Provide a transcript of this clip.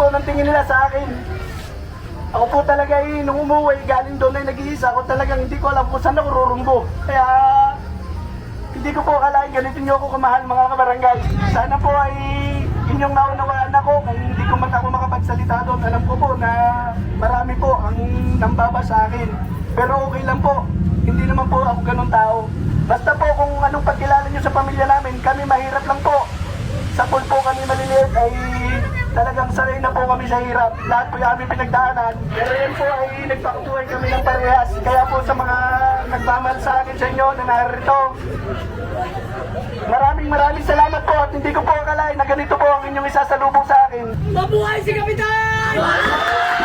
po ng tingin nila sa akin. Ako po talaga nung umuwi, galing doon ay nag-iisa. Ako talagang hindi ko alam kung saan ako rurumbo. Kaya hindi ko po akalain ganito niyo ako kamahal mga kabarangay. Sana po ay inyong naunawaan ako kung hindi ko man ako makapagsalita doon. Alam ko po na marami po ang nambaba sa akin. Pero okay lang po, hindi naman po ako ganun tao. Basta po kung anong pagkilala niyo sa pamilya namin, kami mahirap lang po. Sa pool po kami maliliit ay talagang sanay na po kami sa hirap. Lahat po yung aming pinagdaanan. Pero yan po ay nagpakutuhay kami ng parehas. Kaya po sa mga nagmamahal sa akin sa inyo na narito, maraming salamat po at hindi ko po akalain na ganito po ang inyong isasalubong sa akin. Mabuhay si Kapitan!